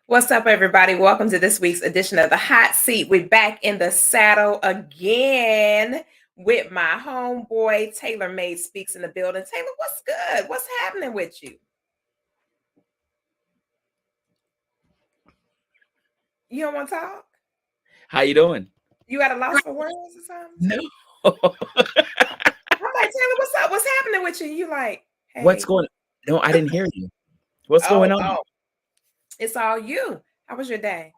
What's up, everybody? Welcome to this week's edition of the Hot Seat. We're back in the saddle again with my homeboy Taylor Made Speaks in the building. Taylor, what's good? What's happening with you? You don't want to talk? How you doing? You at a loss for words or something? No. I'm like, Taylor, what's up? What's happening with you? You like, What's hey, going No, I didn't hear you. What's oh, going on? oh, it's all you. How was your day?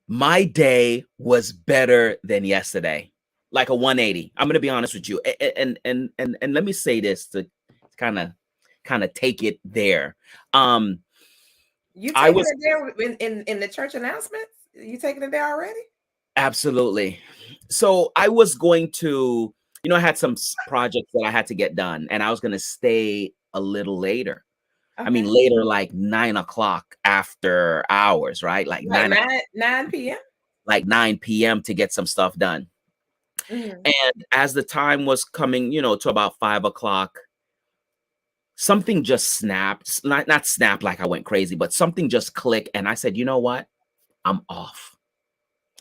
My day was better than yesterday. Like a 180. I'm going to be honest with you. And let me say this to kind of take it there. Um You I taking was it there in the church announcements? You taking it there already? absolutely. So I was going to, I had some projects that I had to get done and I was going to stay a little later. I mean, Okay. later, like 9 o'clock after hours, right? Like 9 p.m. Like 9 p.m. to get some stuff done. Mhm. And as the time was coming, to about 5 o'clock, something just snapped. Not snapped like I went crazy, but something just clicked. And I said, you know what? I'm off.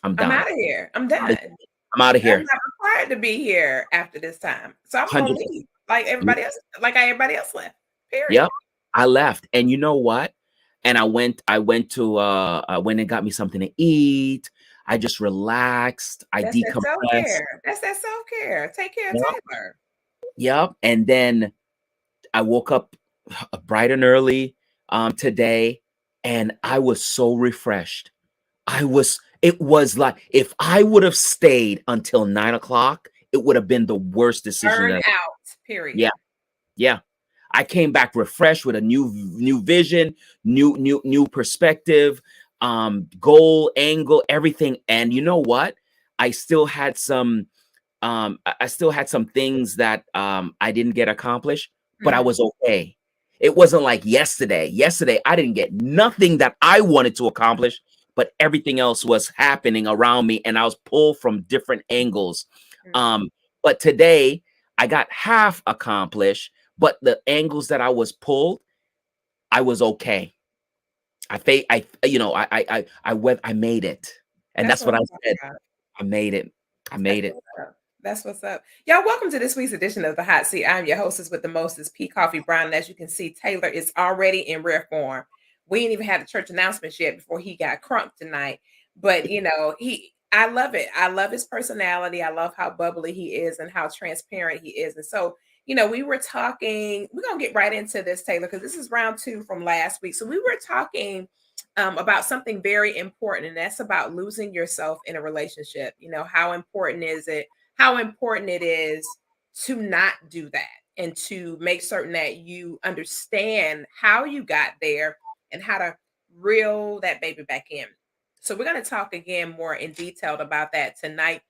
I'm I'm done. out of here. I'm I'm out of, done. I'm out of I'm here. not required to be here after this time. So I'm gonna 100%. leave like everybody else, like everybody else left. Period. Yep. I left. And you know what? And I went and got me something to eat. I just relaxed. I That's that decompressed. self-care. That's that self-care. Take care of Yep. Taylor. Yep. And then I woke up bright and early today, and I was so refreshed. It was like if I would have stayed until 9 o'clock, it would have been the worst decision. Burn out. Yeah, Period. yeah. I came back refreshed with a new vision, new perspective, goal, angle, everything. And you know what? I still had some I still had some things that I didn't get accomplished, but I Mhm. was okay. It wasn't like yesterday. Yesterday, I didn't get nothing that I wanted to accomplish, but everything else was happening around me, and I was pulled from different angles. Mhm. Um, but today, I got half accomplished, but the angles that I was pulled, I was okay. I made it, and That's that's what what I I'm talking said. about. I made it. I That's made it. what's up. That's what's up. Y'all, welcome to this week's edition of the Hot Seat. I'm your hostess with the mostest, P. Coffee Brown. And as you can see, Taylor is already in rare form. We ain't even had the church announcements yet before he got crunk tonight. But I love it. I love his personality. I love how bubbly he is and how transparent he is. And so, we were talking, we're gonna get right into this, Taylor, because this is round two from last week. So we were talking about something very important, and that's about losing yourself in a relationship. How important is it? How important it is to not do that and to make certain that you understand how you got there and how to reel that baby back in. So we're going to talk again more in detail about that tonight.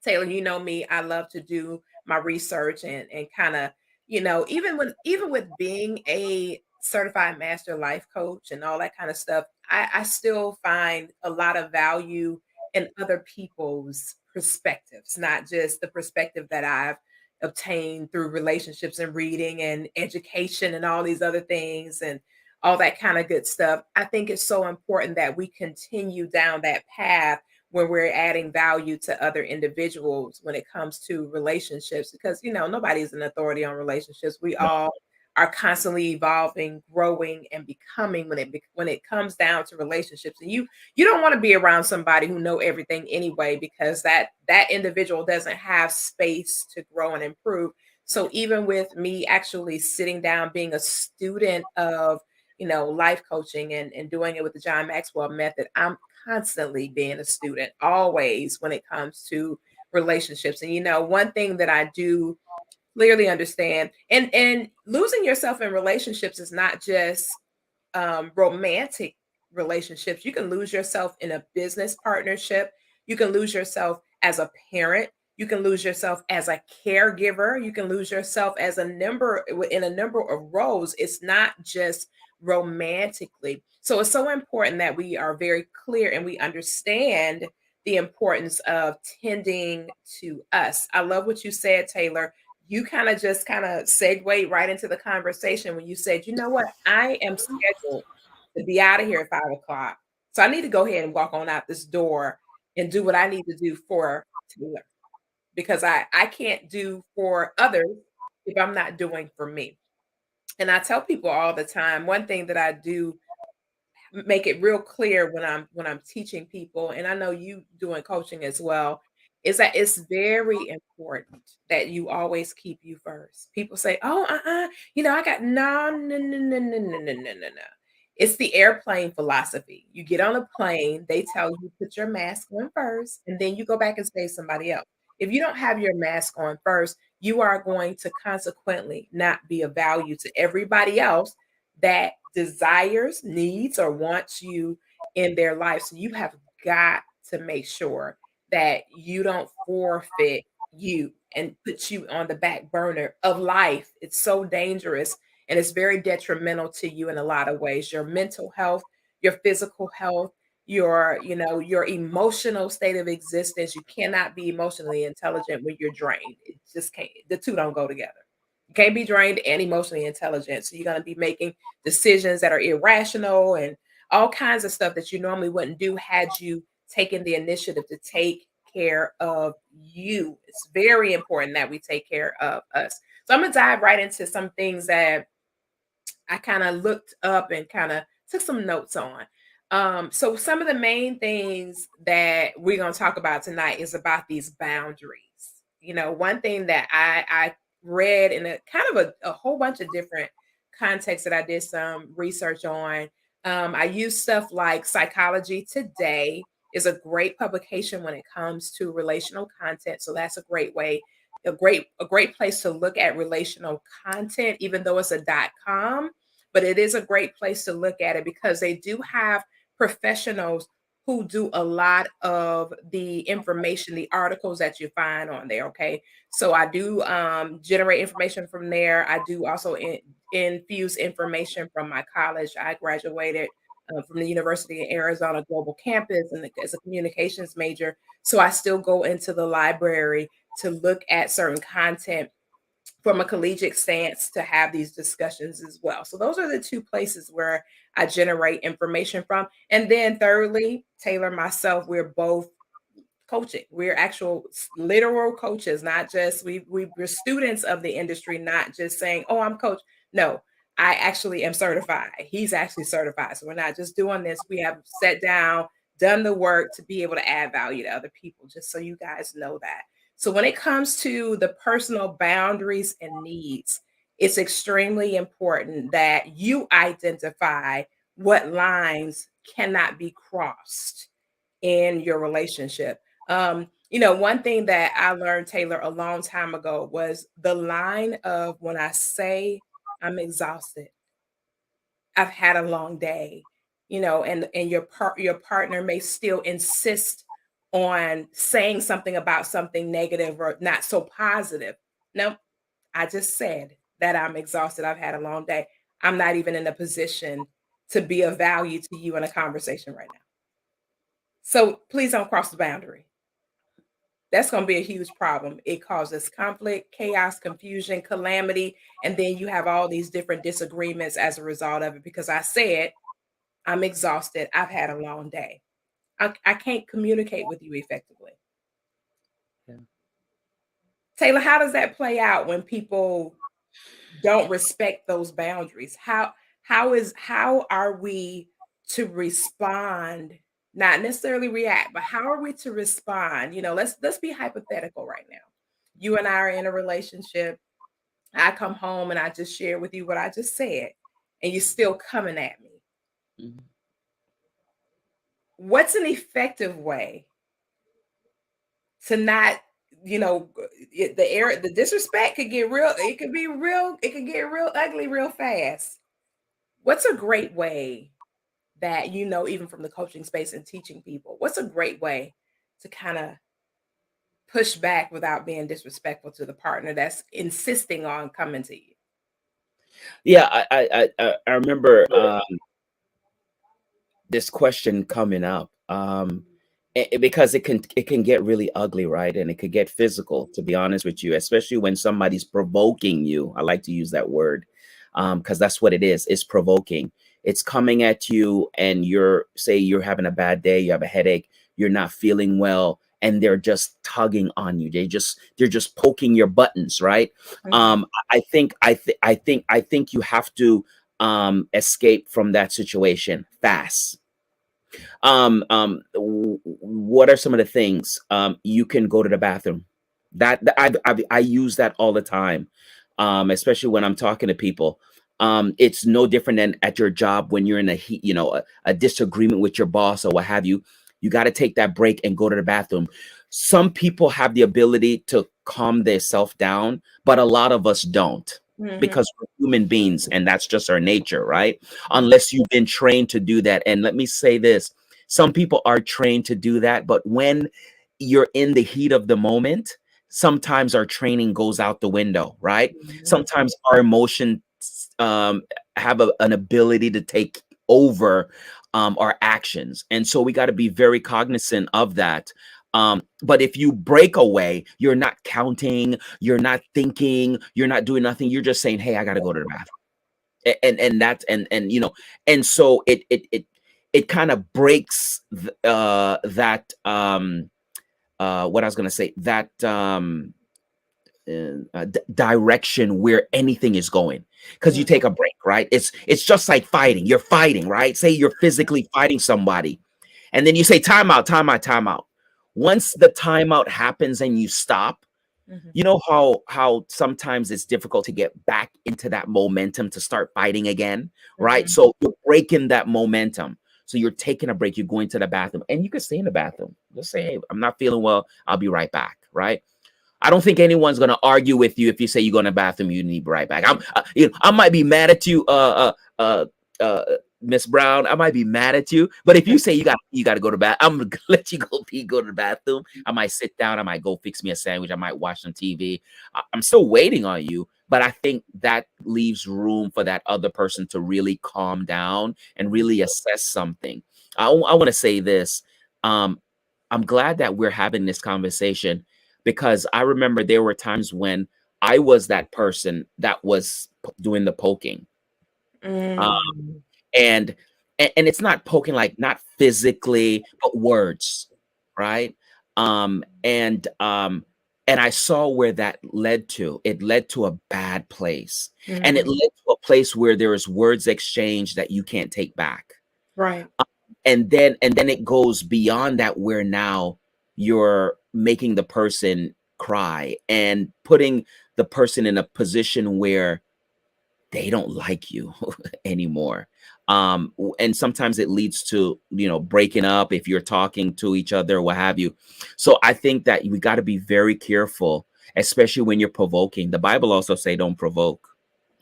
Taylor, you know me, I love to do my research and kind of, even with being a certified master life coach and all that kind of stuff, I still find a lot of value in other people's perspectives, not just the perspective that I've obtained through relationships and reading and education and all these other things and all that kind of good stuff. I think it's so important that we continue down that path when we're adding value to other individuals when it comes to relationships, because nobody's an authority on relationships. We all are constantly evolving, growing, and becoming when it comes down to relationships. And you don't want to be around somebody who know everything anyway, because that individual doesn't have space to grow and improve. So even with me actually sitting down, being a student of life coaching and doing it with the John Maxwell method, I'm constantly being a student, always, when it comes to relationships. And one thing that I do clearly understand, and losing yourself in relationships is not just romantic relationships. You can lose yourself in a business partnership. You can lose yourself as a parent. You can lose yourself as a caregiver. You can lose yourself as a number in a number of roles. It's not just romantically. So it's so important that we are very clear and we understand the importance of tending to us. I love what you said, Taylor. You kind of segued right into the conversation when you said, you know what, I am scheduled to be out of here at 5 o'clock. So I need to go ahead and walk on out this door and do what I need to do for Taylor because I can't do for others if I'm not doing for me. And I tell people all the time, one thing that I do make it real clear when I'm teaching people, and I know you doing coaching as well, is that it's very important that you always keep you first. People say, "Oh, I got no, no, no, no, no, no, no, no, no, no." It's the airplane philosophy. You get on a plane, they tell you put your mask on first, and then you go back and save somebody else. If you don't have your mask on first, you are going to consequently not be of value to everybody else that desires, needs, or wants you in their life. So you have got to make sure that you don't forfeit you and put you on the back burner of life. It's so dangerous and it's very detrimental to you in a lot of ways. Your mental health, your physical health, your emotional state of existence. You cannot be emotionally intelligent when you're drained. It just can't. The two don't go together. You can't be drained and emotionally intelligent. So you're going to be making decisions that are irrational and all kinds of stuff that you normally wouldn't do had you taken the initiative to take care of you. It's very important that we take care of us. So I'm going to dive right into some things that I kind of looked up and kind of took some notes on. So some of the main things that we're going to talk about tonight is about these boundaries. One thing that I read in a kind of a whole bunch of different contexts that I did some research on. I use stuff like Psychology Today is a great publication when it comes to relational content. So that's a great way, a great place to look at relational content, even though it's a .com, but it is a great place to look at it because they do have professionals who do a lot of the information, the articles that you find on there. Okay. So I do generate information from there. I do also infuse information from my college. I graduated from the University of Arizona Global Campus and as a communications major. So I still go into the library to look at certain content from a collegiate stance to have these discussions as well. So those are the two places where I generate information from. And then thirdly, Taylor, myself, we're both coaching. We're actual literal coaches, not just we're students of the industry, not just saying, "Oh, I'm coach." No, I actually am certified. He's actually certified. So we're not just doing this. We have sat down, done the work to be able to add value to other people, just so you guys know that. So when it comes to the personal boundaries and needs, it's extremely important that you identify what lines cannot be crossed in your relationship. One thing that I learned, Taylor, a long time ago was the line of when I say I'm exhausted, I've had a long day, and your partner may still insist on saying something about something negative or not so positive. No, I just said that I'm exhausted. I've had a long day. I'm not even in a position to be of value to you in a conversation right now. So please don't cross the boundary. That's going to be a huge problem. It causes conflict, chaos, confusion, calamity, and then you have all these different disagreements as a result of it because I said, I'm exhausted. I've had a long day. I can't communicate with you effectively. Yeah. Taylor, how does that play out when people don't respect those boundaries? How are we to respond, not necessarily react, but how are we to respond? Let's be hypothetical right now. You and I are in a relationship. I come home and I just share with you what I just said, and you're still coming at me. Mhm. What's an effective way to not, the disrespect could get real, it could get real ugly real fast. What's a great way that, even from the coaching space and teaching people, what's a great way to kind of push back without being disrespectful to the partner that's insisting on coming to you? Yeah, I remember this question coming up because it can get really ugly, right? And it could get physical, to be honest with you, especially when somebody's provoking you. I like to use that word because that's what it is. It's provoking. it's coming at you, and you're having a bad day, you have a headache, you're not feeling well, and they're just tugging on you. They're just poking your buttons, right? Mhm. I think you have to escape from that situation fast. What are some of the things? You can go to the bathroom. I use that all the time, especially when I'm talking to people. It's no different than at your job when you're in a heat, a disagreement with your boss or what have you. You got to take that break and go to the bathroom. Some people have the ability to calm themselves down, but a lot of us don't, Mhm. because we're human beings and that's just our nature, right? Mhm. Unless you've been trained to do that. And let me say this, some people are trained to do that, but when you're in the heat of the moment, sometimes our training goes out the window, right? Mhm. Sometimes our emotions um, have an ability to take over our actions. And so we got to be very cognizant of that. But if you break away, you're not counting, you're not thinking, you're not doing nothing. You're just saying, "Hey, I got to go to the bathroom." And that's and and so it kind of breaks that what I was going to say, that direction where anything is going, because you Mhm. take a break, right? It's just like fighting. You're fighting, right? Say you're physically fighting somebody, and then you say time out, time out, time out. Once the timeout happens and you stop, Mhm. you know how sometimes it's difficult to get back into that momentum to start fighting again, right? Mhm. So you're breaking that momentum. So you're taking a break, you're going to the bathroom, and you can stay in the bathroom. Just say, "Hey, I'm not feeling well. I'll be right back." Right? I don't think anyone's gonna argue with you if you say you go in the bathroom, you need to be right back. I might be mad at you, Miss Brown. I might be mad at you, but if you say you got to go to bath, I'm gonna let you go to the bathroom. I might sit down. I might go fix me a sandwich. I might watch some TV. I'm still waiting on you, but I think that leaves room for that other person to really calm down and really assess something. I want to say this. Um, I'm glad that we're having this conversation, because I remember there were times when I was that person that was doing the poking. Uh, Mm. and and it's not poking, like, not physically, but words, right? And I saw where that led to. It led to a bad place. And it Mhm. led to a place where there is words exchanged that you can't take back. Right. And then it goes beyond that, where now you're making the person cry and putting the person in a position where they don't like you anymore. And sometimes it leads to, breaking up if you're talking to each other, what have you. So I think that we got to be very careful, especially when you're provoking. The Bible also say don't provoke.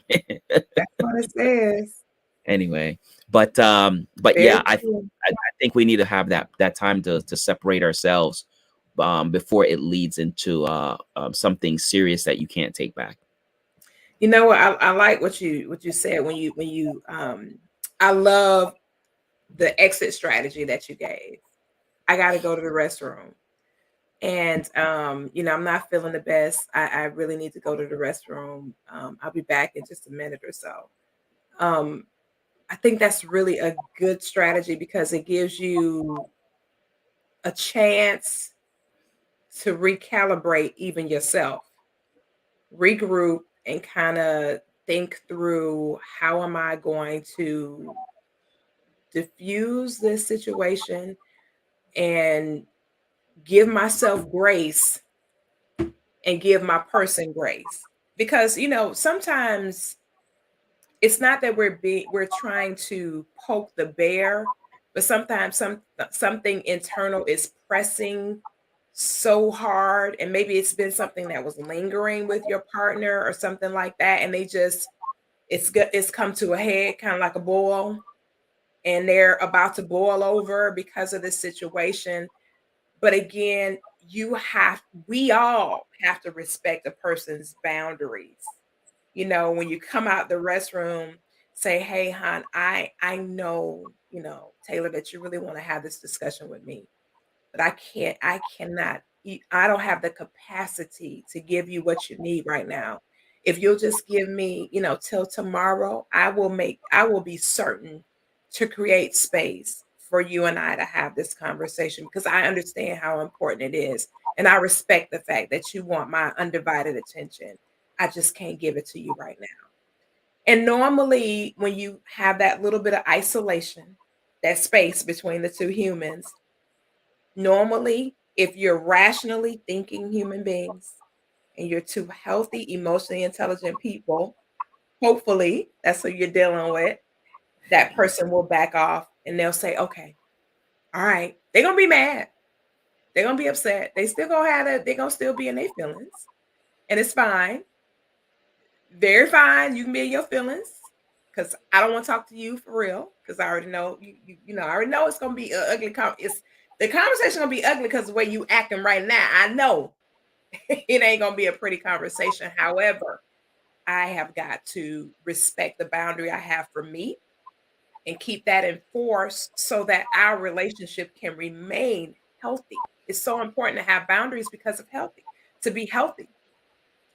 That's what it says. Anyway, but Very yeah, true. I think we need to have that time to separate ourselves, before it leads into something serious that you can't take back. You know what? I like what you said I love the exit strategy that you gave. I gotta go to the restroom. And I'm not feeling the best. I really need to go to the restroom. I'll be back in just a minute or so. Um, I think that's really a good strategy because it gives you a chance to recalibrate even yourself, regroup, and kind of think through how am I going to diffuse this situation and give myself grace and give my person grace. Because sometimes it's not that we're trying to poke the bear, but sometimes something internal is pressing so hard, and maybe it's been something that was lingering with your partner or something like that, and it's come to a head, kind of like a boil, and they're about to boil over because of this situation. But again, we all have to respect a person's boundaries. When you come out the restroom, say, "Hey, hon, I know, Taylor, that you really want to have this discussion with me, but I cannot. I don't have the capacity to give you what you need right now. If you'll just give me, till tomorrow, I will be certain. to create space for you and I to have this conversation because I understand how important it is. And I respect the fact that you want my undivided attention. I just can't give it to you right now. And normally, when you have that little bit of isolation, that space between the two humans, normally, if you're rationally thinking human beings and you're two healthy, emotionally intelligent people, hopefully that's who you're dealing with, that person will back off and they'll say, okay, all right, they're gonna be mad. They're gonna be upset. They still gonna have that, they're gonna still be in their feelings. And it's fine. Very fine. You can be in your feelings. Cause I don't want to talk to you for real. Cause I already know you know, I already know it's gonna be ugly. It's the conversation gonna be ugly because the way you acting right now. I know it ain't gonna be a pretty conversation. However, I have got to respect the boundary I have for me and keep that in force so that our relationship can remain healthy. It's so important to have boundaries because of healthy, to be healthy.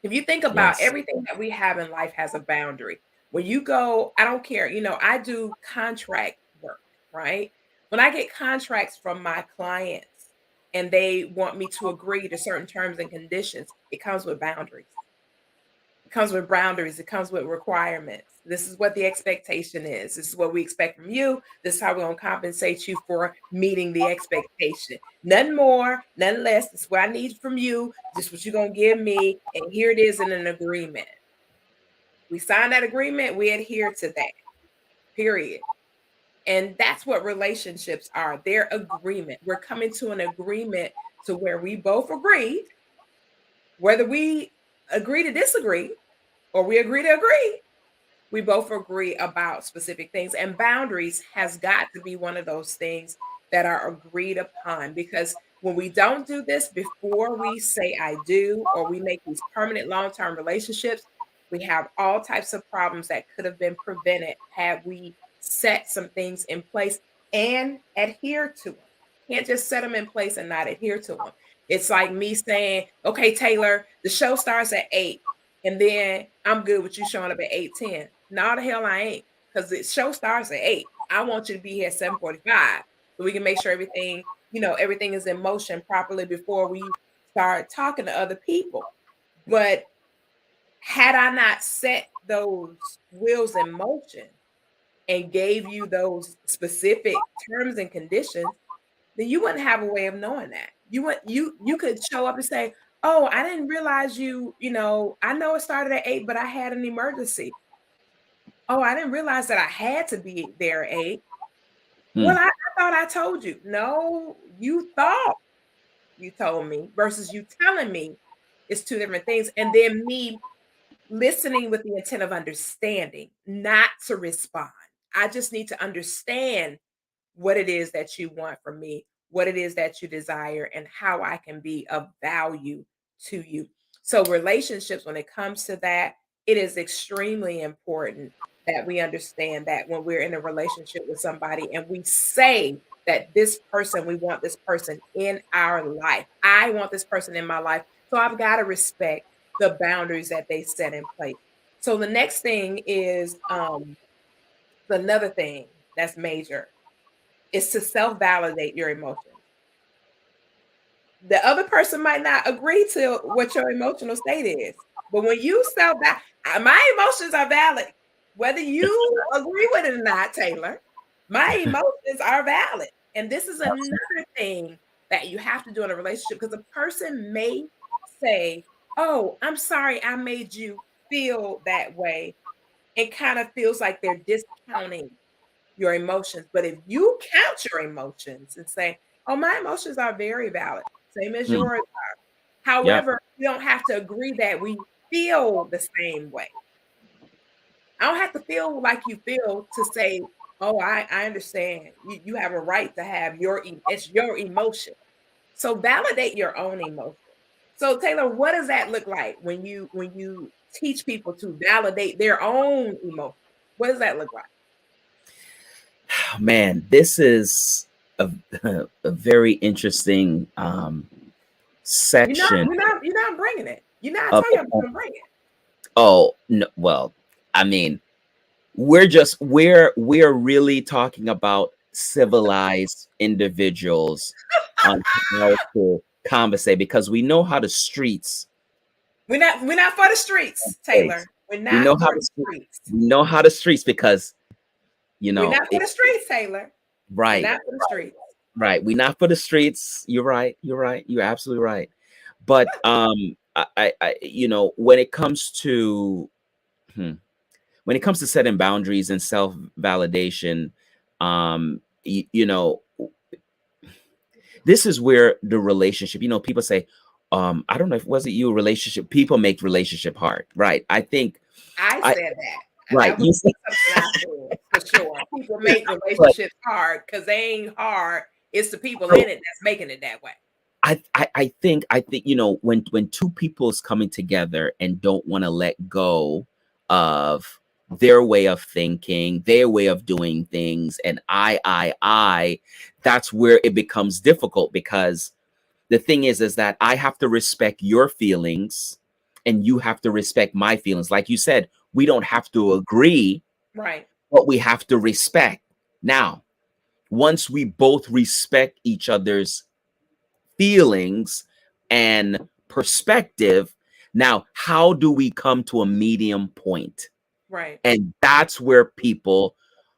If you think about Yes. everything that we have in life has a boundary. When you go, I don't care, you know, I do contract work, right? When I get contracts from my clients and they want me to agree to certain terms and conditions, it comes with boundaries. It comes with boundaries. It comes with requirements. This is what the expectation is. This is what we expect from you. This is how we're going to compensate you for meeting the expectation. Nothing more, nothing less. This is what I need from you. This is what you're going to give me. And here it is in an agreement. We sign that agreement, we adhere to that, period. And that's what relationships are. They're agreement. We're coming to an agreement to where we both agree, whether we agree to disagree or we agree to agree, we both agree about specific things, and boundaries has got to be one of those things that are agreed upon, because when we don't do this before we say I do or we make these permanent long-term relationships, we have all types of problems that could have been prevented had we set some things in place and adhere to them. Can't just set them in place and not adhere to them. It's like me saying, okay, Taylor, the show starts at 8, and then I'm good with you showing up at 8:10. No, the hell I ain't, because the show starts at 8. I want you to be here at 7:45 so we can make sure everything, you know, everything is in motion properly before we start talking to other people. But had I not set those wheels in motion and gave you those specific terms and conditions, then you wouldn't have a way of knowing that. You could show up and say, "Oh, I didn't realize you know, I know it started at 8, but I had an emergency. Oh, I didn't realize that I had to be there at 8. Hmm. Well, I thought I told you." No, you thought you told me versus you telling me it's two different things. And then me listening with the intent of understanding, not to respond. I just need to understand what it is that you want from me, what it is that you desire, and how I can be of value to you. So, relationships, when it comes to that, it is extremely important that we understand that when we're in a relationship with somebody and we say that this person, we want this person in our life. I want this person in my life. So, I've got to respect the boundaries that they set in place. So, the next thing is another thing that's major is to self-validate your emotions. The other person might not agree to what your emotional state is, but when you my emotions are valid, whether you agree with it or not, Taylor. My emotions are valid, and this is another thing that you have to do in a relationship because a person may say, "Oh, I'm sorry, I made you feel that way." It kind of feels like they're discounting your emotions. But if you count your emotions and say, "Oh, my emotions are very valid, same as Hmm. yours." Yep. However, we don't have to agree that we feel the same way. I don't have to feel like you feel to say, "Oh, I understand. You have a right to have it's your emotion." So validate your own emotion. So Taylor, what does that look like when you teach people to validate their own emotion? What does that look like? Man, this is a, a very interesting section You're not bringing it. I of tell the you I'm whole. gonna bring it. Oh no, well, I mean, we're really talking about civilized individuals on how to conversate because we know how the streets We're not for the streets, operates. Taylor. We're We not know how for the the streets. we know how the streets because We're not for it the streets, Taylor. We're right, not for the streets. right. We're not for the streets. You're right. You're right. You're absolutely right. But when it comes to hmm, when it comes to setting boundaries and self validation, you know, this is where the relationship. People say, I don't know if was it you relationship. People make relationship hard, right? I think I I said that. right. That was You said, something I said for sure. People make but relationships hard because they ain't hard. It's the people so in it that's making it that way. I think when two people is coming together and don't want to let go of their way of thinking, their way of doing things, and I, that's where it becomes difficult because the thing is that I have to respect your feelings and you have to respect my feelings. Like you said, we don't have to agree, Right. but we have to respect. Now, once we both respect each other's feelings and perspective. Now, how do we come to a medium point? Right. And that's where people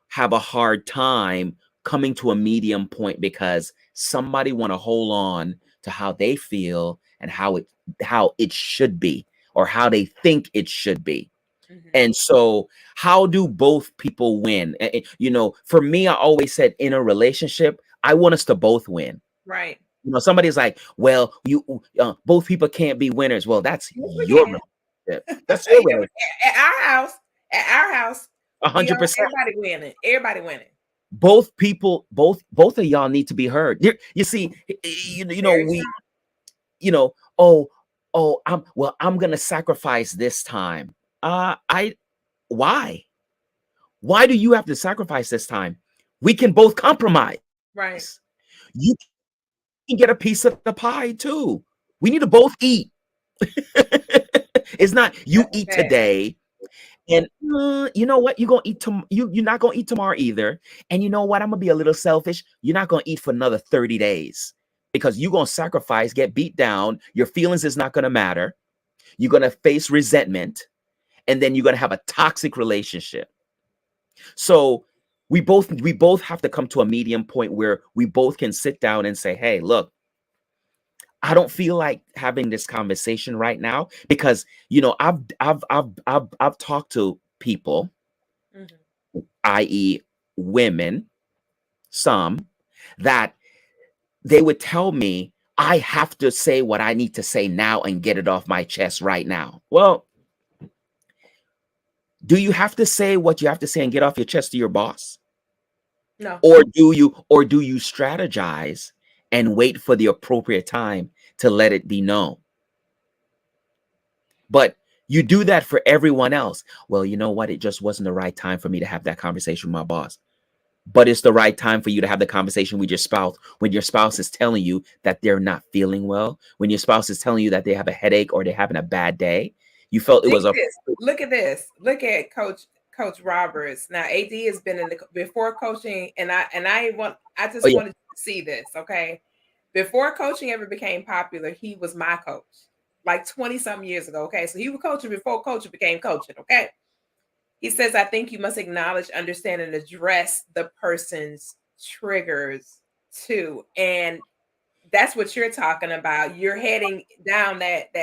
have a hard time coming to a medium point because somebody want to hold on to how they feel and how it should be or how they think it should be. Hmm. And so, how do both people win? For me, I always said in a relationship, I want us to both win. Right. Somebody's like, well, you both people can't be winners. Well, that's Yes, we your can. relationship. That's your Yeah, relationship. at our house, a we hundred are percent. everybody winning. Everybody winning. Both people, both of y'all need to be heard. You see, Very we, true. oh, I'm gonna sacrifice this time. I why? Why do you have to sacrifice this time? We can both compromise. Right. You can get a piece of the pie too. We need to both eat. It's not you eat That's a fact. today and you know what? You're gonna eat you're not gonna eat tomorrow either. And you know what? I'm gonna be a little selfish. You're not gonna eat for another 30 days because you're gonna sacrifice, get beat down. Your feelings is not gonna matter. You're gonna face resentment, and then you're gonna have a toxic relationship. So we both have to come to a medium point where we both can sit down and say, hey, look, I don't feel like having this conversation right now because I've talked to people, Hmm. i.e., women, some that they would tell me I have to say what I need to say now and get it off my chest right now. Well, do you have to say what you have to say and get off your chest to your boss? No. Or do you strategize and wait for the appropriate time to let it be known? But you do that for everyone else. Well, you know what? It just wasn't the right time for me to have that conversation with my boss. But it's the right time for you to have the conversation with your spouse when your spouse is telling you that they're not feeling well, when your spouse is telling you that they have a headache or they're having a bad day. You felt it Dig was a this. Look at this. Look at Coach Roberts. Now AD has been in the before coaching, and I oh just yeah, wanted you to see this, okay? Before coaching ever became popular, he was my coach, like 20 something years ago. Okay, so he was coaching before coaching became coaching. Okay, he says, I think you must acknowledge, understand, and address the person's triggers too, and that's what you're talking about. You're heading down that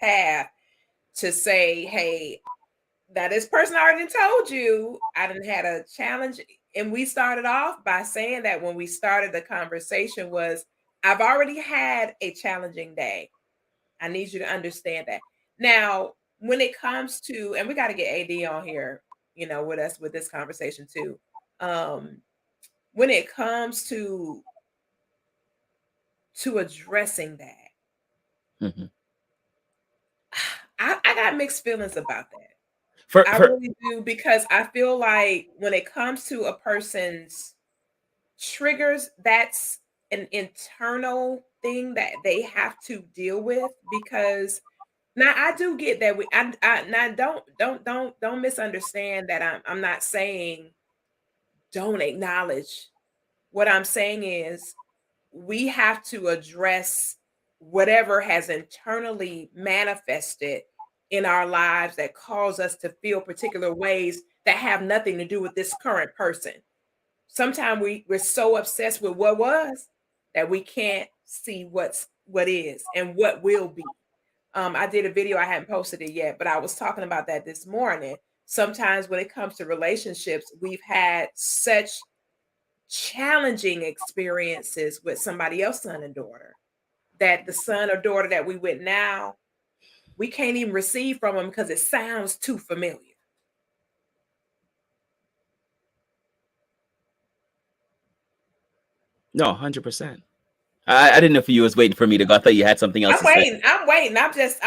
path to say, hey, now this person already told you I didn't had a challenge. And we started off by saying that when we started the conversation was, I've already had a challenging day. I need you to understand that. Now, when it comes to, and we got to get AD on here, with us with this conversation too. Um, when it comes to addressing that, mhm. I got mixed feelings about that. for I for really do because I feel like when it comes to a person's triggers, that's an internal thing that they have to deal with because Now I do get that I now don't misunderstand that I'm not saying don't acknowledge. What I'm saying is we have to address whatever has internally manifested in our lives that cause us to feel particular ways that have nothing to do with this current person. Sometimes we're so obsessed with what was that we can't see what is and what will be. I did a video, I hadn't posted it yet, but I was talking about that this morning. Sometimes when it comes to relationships, we've had such challenging experiences with somebody else's son and daughter that the son or daughter that we with now, we can't even receive from them because it sounds too familiar. No, 100%. I didn't know if you was waiting for me to go. I thought you had something else I'm to say. waiting. I'm waiting. I'm just,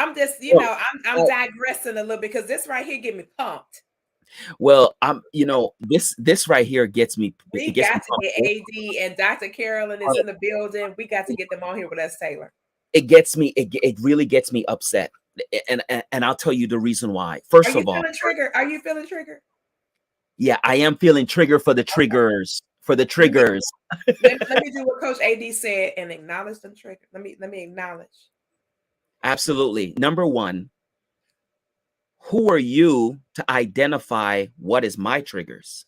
No, I'm digressing a little bit because this right here get me pumped. well, this right here gets me. It We gets me got to pumped. get AD and Dr. Carolyn is in the building. We got to get them on here with us, Taylor. It gets me. It really gets me upset, and I'll tell you the reason why. Are First you of all, feeling triggered? Are you feeling triggered? yeah, I am feeling triggered for the Okay. triggers. For the Let me triggers. let me do what Coach AD said and acknowledge them trigger. Let me acknowledge. Absolutely. Number one, who are you to identify what is my triggers?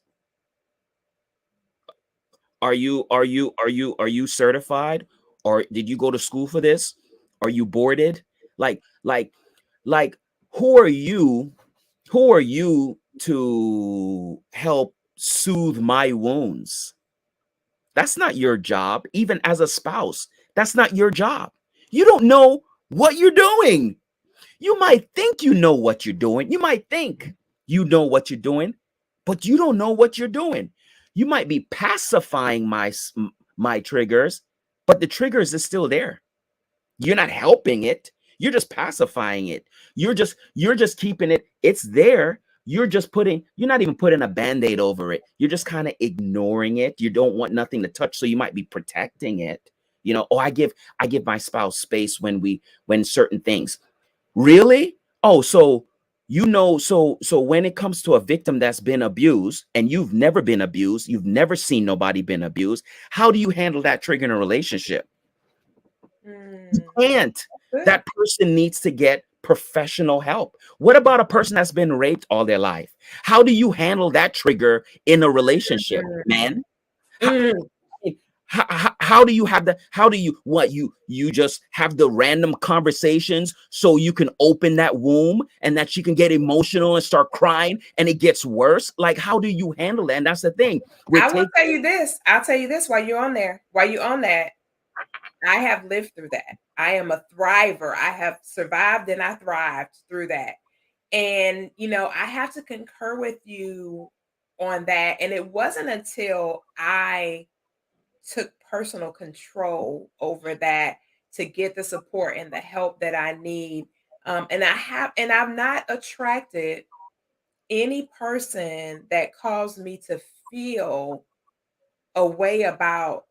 Are you certified? Or did you go to school for this? Are you boarded? Like like like who are you? Who are you to help soothe my wounds? That's not your job, even as a spouse. That's not your job. You don't know what you're doing. You might think you know what you're doing. You might think you know what you're doing, but you don't know what you're doing. You might be pacifying my triggers, but the triggers is still there. You're not helping it. You're just pacifying it. You're just keeping it. It's there. You're not even putting a band-aid over it. You're just kind of ignoring it. You don't want nothing to touch, so you might be protecting it. Oh, I give my spouse space when certain things. Really? Oh, so when it comes to a victim that's been abused and you've never been abused, you've never seen nobody been abused, how do you handle that trigger in a relationship? Mm, Can't. good. That person needs to get professional help. What about a person that's been raped all their life? How do you handle that trigger in a relationship, Mm, man? How, mm. how do you have the how do you what you just have the random conversations so you can open that womb and that she can get emotional and start crying and it gets worse? Like, how do you handle that? And that's the thing. We're I will taking tell you this. I'll tell you this while you're on there. While you're on that, I have lived through that. I am a thriver. I have survived and I thrived through that. And, I have to concur with you on that. And it wasn't until I took personal control over that to get the support and the help that I need. And I've not attracted any person that caused me to feel a way about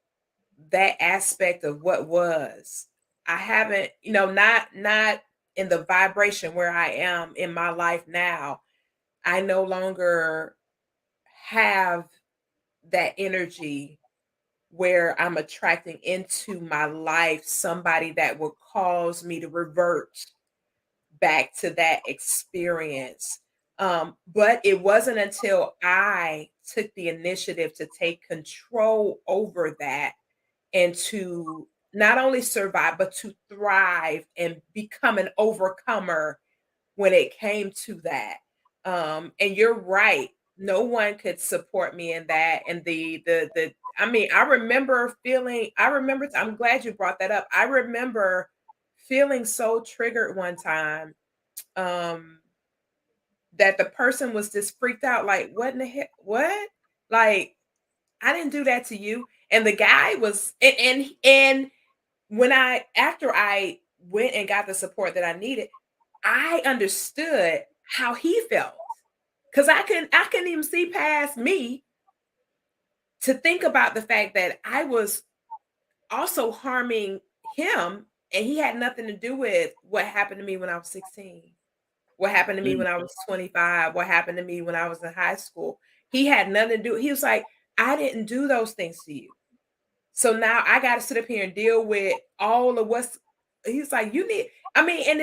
that aspect of what was. I haven't, not in the vibration where I am in my life now. I no longer have that energy where I'm attracting into my life somebody that will cause me to revert back to that experience. But it wasn't until I took the initiative to take control over that and to not only survive, but to thrive and become an overcomer when it came to that. And you're right. No one could support me in that. And I mean, I remember, I'm glad you brought that up. I remember feeling so triggered one time, um, that the person was just freaked out, like, what in the heck? What? Like, I didn't do that to you. And the guy was, and when after I went and got the support that I needed, I understood how he felt. Cause I couldn't even see past me to think about the fact that I was also harming him And he had nothing to do with what happened to me when I was 16, what happened to me Mm, when I was 25, what happened to me when I was in high school. He had nothing to do. He was like, I didn't do those things to you. So now I got to sit up here and deal with all of what's. He's like, you need. I mean, and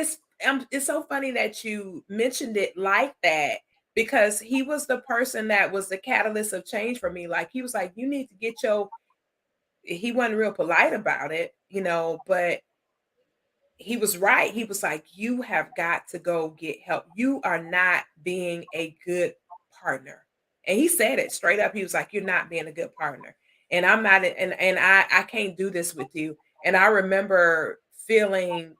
it's so funny that you mentioned it like that because he was the person that was the catalyst of change for me. Like he was like, you need to get your. He wasn't real polite about it, but he was right. He was like, "You have got to go get help. You are not being a good partner." And he said it straight up. He was like, "You're not being a good partner." And I'm not and I can't do this with you. And I remember feeling,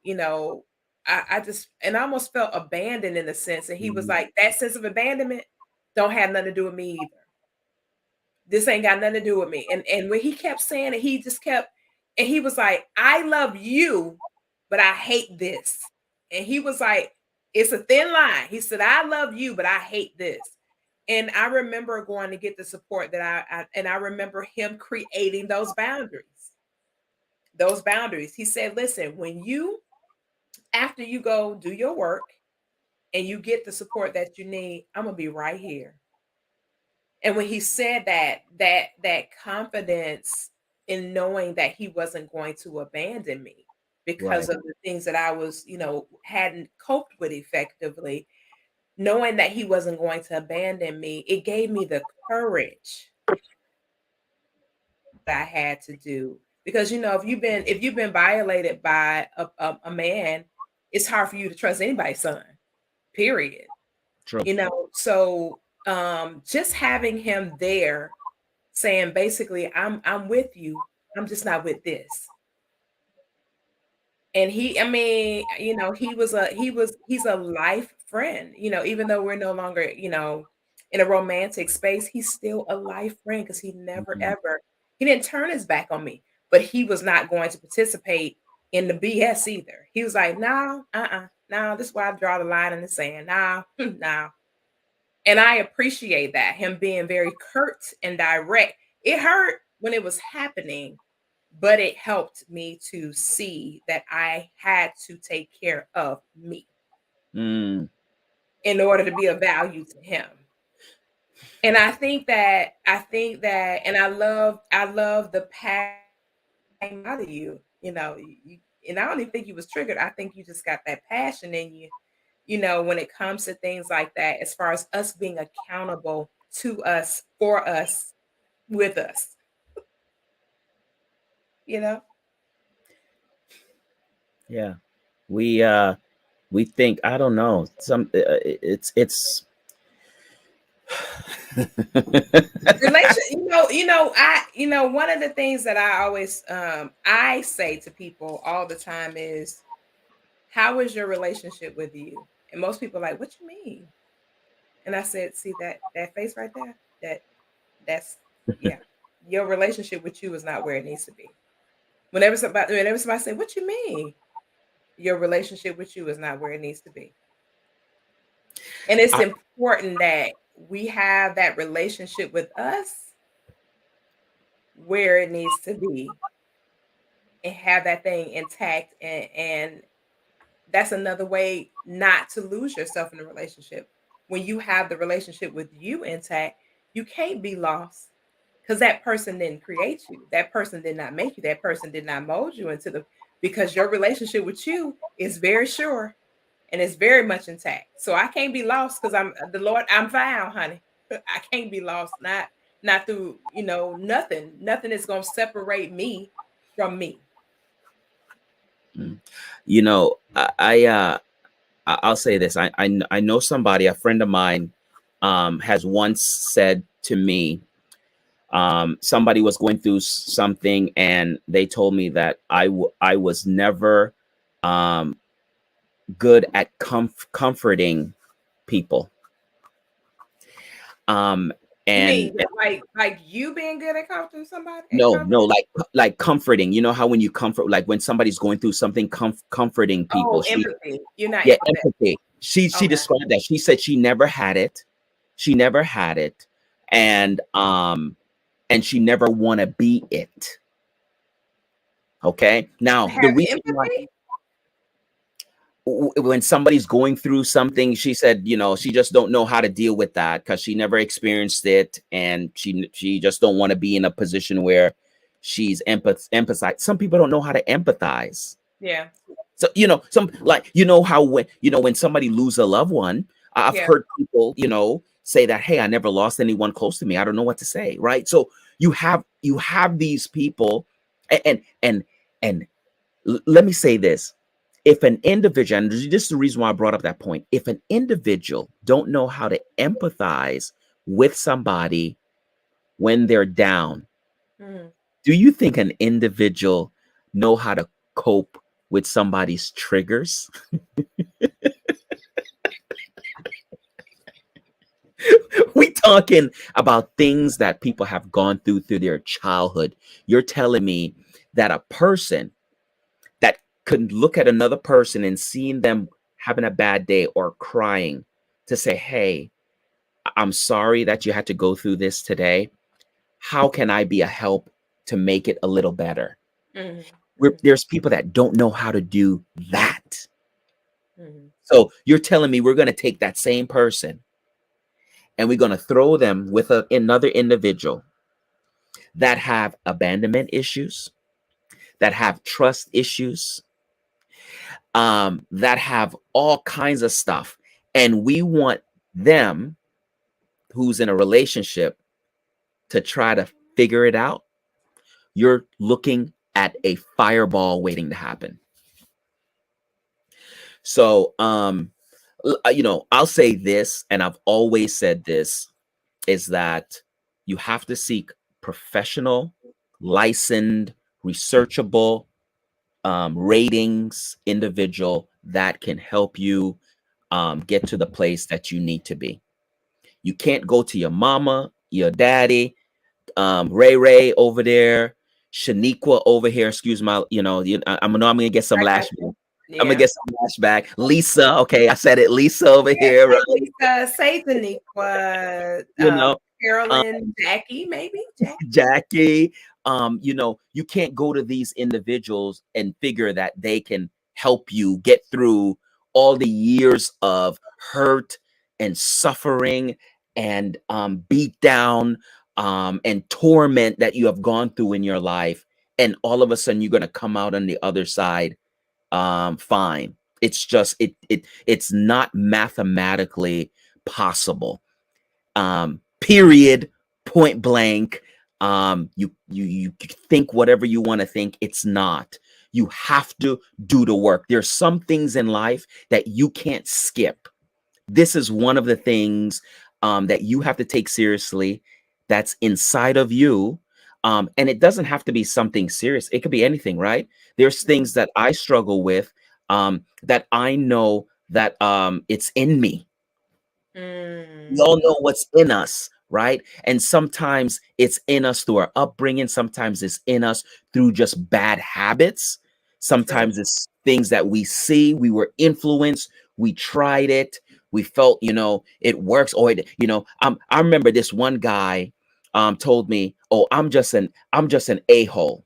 I just and I almost felt abandoned in a sense. And he was mm, like, "That sense of abandonment don't have nothing to do with me either. This ain't got nothing to do with me." And when he kept saying it, he just kept and he was like, "I love you, but I hate this." And he was like, "It's a thin line." He said, "I love you, but I hate this." And I remember going to get the support that and I remember him creating those boundaries. Those boundaries. He said, "Listen, when you after you go do your work and you get the support that you need, I'm gonna be right here." And when he said that confidence in knowing that he wasn't going to abandon me because right. of the things that I was, hadn't coped with effectively, knowing that he wasn't going to abandon me, it gave me the courage that I had to do. Because if you've been violated by a man, it's hard for you to trust anybody's son. Period. True. So just having him there saying basically, I'm with you. I'm just not with this. And I mean, he's a life friend, even though we're no longer, in a romantic space, he's still a life friend because Mhm. he didn't turn his back on me, but he was not going to participate in the BS either. He was like, no, no, this is why I draw the line in the sand. No, no. And I appreciate that, him being very curt and direct. It hurt when it was happening, but it helped me to see that I had to take care of me Mm, in order to be of value to him. And I think that, and I love the passion out of you, and I don't even think you was triggered. I think you just got that passion in you, when it comes to things like that, as far as us being accountable to us, for us, with us, you know? yeah. We we think, I don't know, it's One of the things that I always I say to people all the time is, how is your relationship with you? And most people are like, what you mean? And I said, see that face right there? That's yeah. Your relationship with you is not where it needs to be. Whenever somebody say, what you mean? Your relationship with you is not where it needs to be. And it's I, important that we have that relationship with us where it needs to be and have that thing intact, and that's another way not to lose yourself in a relationship. When you have the relationship with you intact, you can't be lost because that person didn't create you. That person did not make you. That person did not mold you because your relationship with you is very sure and it's very much intact. So I can't be lost because I'm the Lord. I'm found, honey. I can't be lost. Not through nothing. Nothing is gonna separate me from me. mm, I'll say this. I know somebody, a friend of mine, has once said to me, somebody was going through something, and they told me that I was never um, good at comforting people. Um, You and mean like you being good at comforting somebody at no, no, comforting? like comforting. You know how when you comfort, like when somebody's going through something, comforting people. Oh, empathy. You're not Yeah, empathetic. empathy. She Okay. described that. She said she never had it. She never had it, and she never want to be it. Okay. Now the Have reason why, empathy? when somebody's going through something, she said, she just don't know how to deal with that because she never experienced it, and she just don't want to be in a position where she's empathize. Some people don't know how to empathize. Yeah. So some, like, how when somebody lose a loved one, I've Yeah. heard people say that, hey, I never lost anyone close to me, I don't know what to say, right? So you have these people, and let me say this. If an individual, and this is the reason why I brought up that point, if an individual don't know how to empathize with somebody when they're down, Mhm. do you think an individual know how to cope with somebody's triggers? We talking about things that people have gone through their childhood. You're telling me that a person that could look at another person and seeing them having a bad day or crying, to say, hey, I'm sorry that you had to go through this today. How can I be a help to make it a little better? Mhm. Mhm. There's people that don't know how to do that. Mhm. So you're telling me we're going to take that same person and we're going to throw them with another individual that have abandonment issues, that have trust issues, that have all kinds of stuff, and we want them, who's in a relationship, to try to figure it out. You're looking at a fireball waiting to happen. So, I'll say this, and I've always said this, is that you have to seek professional, licensed, researchable, ratings individual that can help you get to the place that you need to be. You can't go to your mama, your daddy, Ray Ray over there, Shaniqua over here. Excuse my, I know I'm gonna get some I got lash. you. I'm gonna Yeah. get some flashback. Lisa, okay, I said it. Lisa over Yeah. here, right? Say Lisa, say Daniqua, You know, um, Carolyn, Jackie, maybe Jackie. Jackie. You can't go to these individuals and figure that they can help you get through all the years of hurt and suffering and beat down and torment that you have gone through in your life. And all of a sudden, you're gonna come out on the other side fine. It's just it's not mathematically possible. Period. Point blank. You think whatever you want to think. It's not. You have to do the work. There's some things in life that you can't skip. This is one of the things that you have to take seriously, that's inside of you. And it doesn't have to be something serious. It could be anything, right? There's things that I struggle with, that I know that it's in me. We all Mm, know what's in us, right? And sometimes it's in us through our upbringing. Sometimes it's in us through just bad habits. true. Sometimes it's things that we see, we were influenced, we tried it, we felt, it works. Or, I remember this one guy told me, oh, I'm just an a-hole.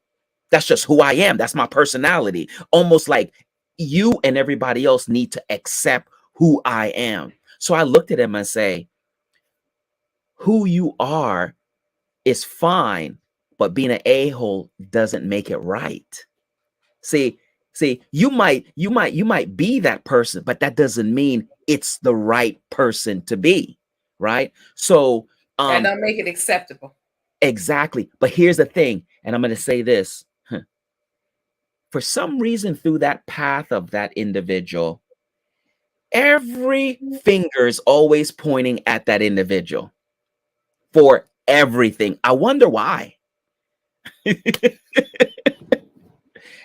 That's just who I am. That's my personality. Almost like you and everybody else need to accept who I am. So I looked at him and say, who you are is fine, but being an a-hole doesn't make it right. See, you might be that person, but that doesn't mean it's the right person to be, right? So, That um, don't make it acceptable. exactly. But here's the thing, and I'm going to say this. For some reason, through that path of that individual, every finger is always pointing at that individual for everything. I wonder why.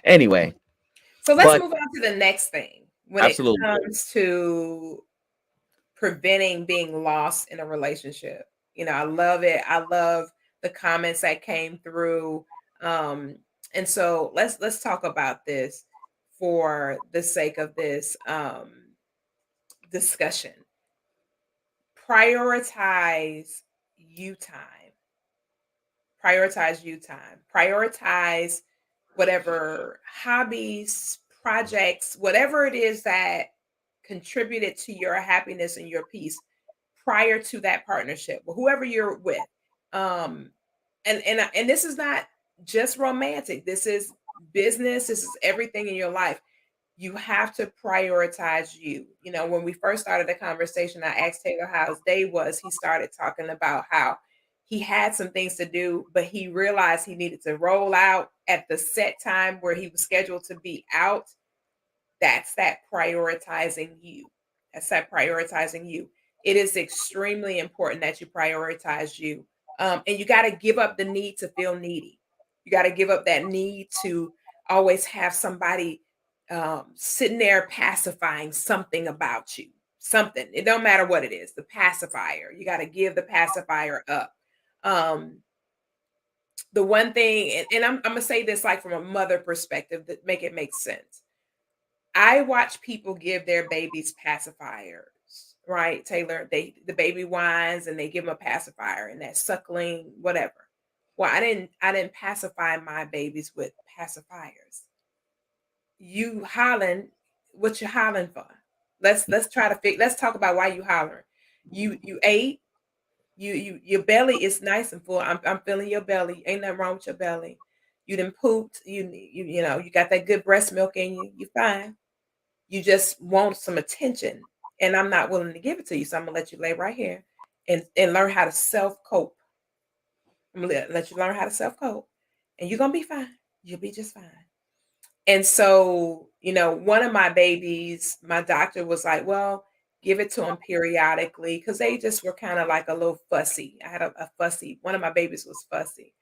Anyway, So let's but move on to the next thing when it absolutely. comes to preventing being lost in a relationship. I love it. I love the comments that came through. Um, and so let's talk about this for the sake of this discussion. Prioritize you time. Prioritize you time. Prioritize whatever hobbies, projects, whatever it is that contributed to your happiness and your peace prior to that partnership, or whoever you're with. Um, and this is not just romantic. This is business. This is everything in your life. You have to prioritize you. You know, when we first started the conversation, I asked Taylor how his day was. He started talking about how he had some things to do, but he realized he needed to roll out at the set time where he was scheduled to be out. That's that prioritizing you. That's that prioritizing you. It is extremely important that you prioritize you. And you got to give up the need to feel needy. You got to give up that need to always have somebody sitting there pacifying something about you. Something. It don't matter what it is. The pacifier. You got to give the pacifier up. Um, the one thing, and I'm gonna say this like from a mother perspective that make it make sense. I watch people give their babies pacifiers, right, Taylor? The baby whines and they give them a pacifier and that suckling, whatever. Well, I didn't pacify my babies with pacifiers. You hollering, what you hollering for? Let's try to let's talk about why you hollering. You ate, your belly is nice and full. I'm feeling your belly. Ain't nothing wrong with your belly. You done pooped. You know, you got that good breast milk in you. You fine. You just want some attention, and I'm not willing to give it to you. So I'm gonna let you lay right here and learn how to self cope. I'm gonna let you learn how to self cope, and you're gonna be fine. You'll be just fine. And so, you know, one of my babies, my doctor was like, "Well, give it to them periodically," because they just were kind of like a little fussy. I had a fussy. One of my babies was fussy,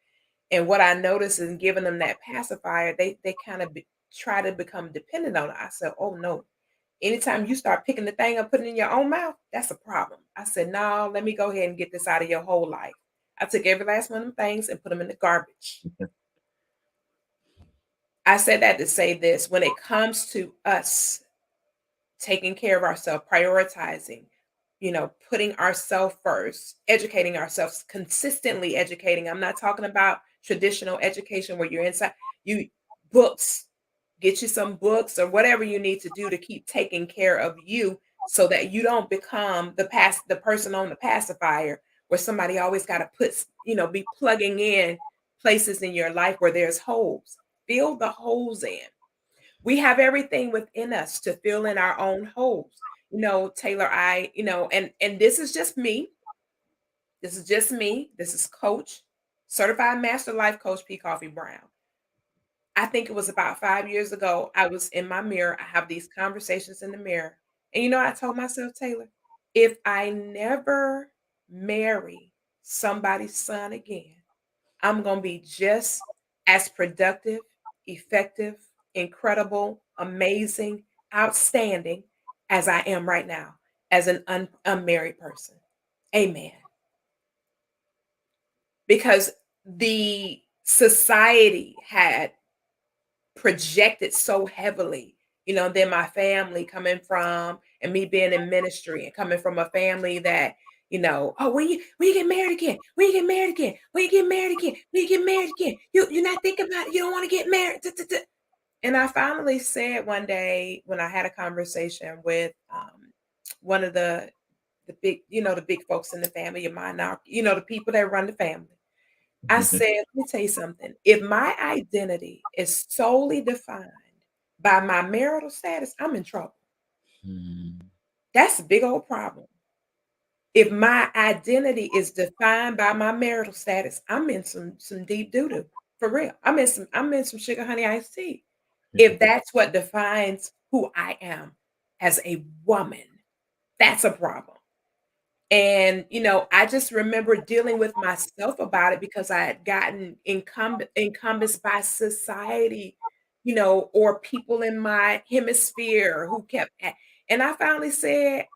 and what I noticed in giving them that pacifier, they kind of try to become dependent on it. I said, "Oh no." Anytime you start picking the thing up, putting it in your own mouth, that's a problem. I said, no, let me go ahead and get this out of your whole life. I took every last one of them things and put them in the garbage. I said that to say this: when it comes to us taking care of ourselves, prioritizing, you know, putting ourselves first, educating ourselves, consistently educating. I'm not talking about traditional education where you're inside you books. Get you some books or whatever you need to do to keep taking care of you so that you don't become the person on the pacifier where somebody always got to be plugging in places in your life where there's holes. Fill the holes in. We have everything within us to fill in our own holes. You know, Taylor, and this is just me. This is just me. This is coach, certified master life coach P. Coffee Brown. I think it was about 5 years ago. I was in my mirror. I have these conversations in the mirror. And you know, I told myself, Taylor, if I never marry somebody's son again, I'm going to be just as productive, effective, incredible, amazing, outstanding as I am right now as an unmarried person. Amen. Because the society had projected so heavily, you know, then my family coming from and me being in ministry and coming from a family that, you know, oh, when you get married again, when you get married again, when you get married again, when you get married again, you're not thinking about it, you don't want to get married. Duh, duh, duh. And I finally said one day when I had a conversation with one of the big, you know, the big folks in the family of mine now, you know, the people that run the family. I said, let me tell you something. If my identity is solely defined by my marital status, I'm in trouble. Mhm. That's a big old problem. If my identity is defined by my marital status, I'm in some deep doo doo for real. I'm in some sugar honey iced tea. If that's what defines who I am as a woman, that's a problem. And, you know, I just remember dealing with myself about it because I had gotten encompassed by society, you know, or people in my hemisphere who and I finally said,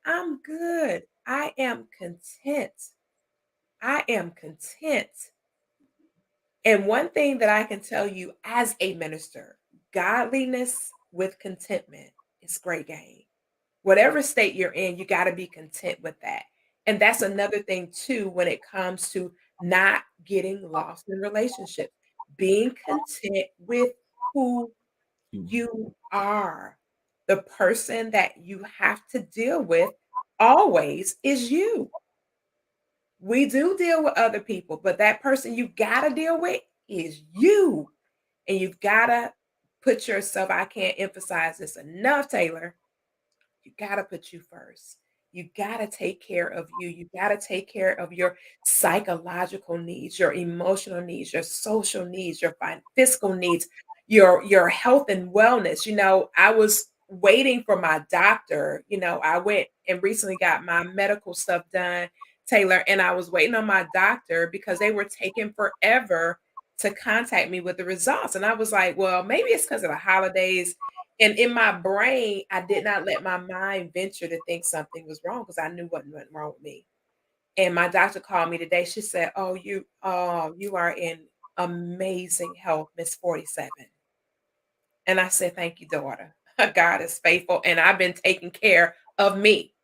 I'm good. I am content. I am content. And one thing that I can tell you as a minister, godliness with contentment is great game. Whatever state you're in, you got to be content with that. And that's another thing too when it comes to not getting lost in relationships. Being content with who You are. The person that you have to deal with always is you. We do deal with other people, but that person you gotta deal with is you. And you've gotta put yourself, I can't emphasize this enough, Taylor. You got to put you first. You got to take care of you. You got to take care of your psychological needs, your emotional needs, your social needs, your fiscal needs, your health and wellness. I was waiting for my doctor. I went and recently got my medical stuff done, Taylor, and I was waiting on my doctor because they were taking forever to contact me with the results. And I was like, well, maybe it's because of the holidays, and in my brain, I did not let my mind venture to think something was wrong because I knew what went wrong with me. And my doctor called me today. She said, you are in amazing health, Miss 47." And I said, "Thank you, daughter. God is faithful, and I've been taking care of me."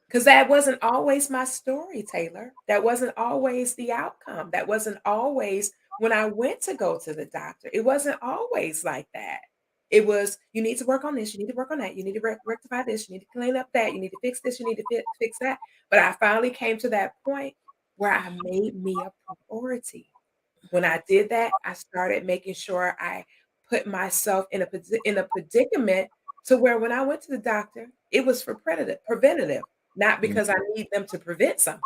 Because that wasn't always my story, Taylor. That wasn't always the outcome. That wasn't always when I went to go to the doctor. It wasn't always like that. It was, you need to work on this, you need to work on that, you need to rectify this, you need to clean up that, you need to fix this, you need to fix that. But I finally came to that point where I made me a priority. When I did that, I started making sure I put myself in a predicament to where when I went to the doctor, it was for preventative, not Mm. because I need them to prevent something.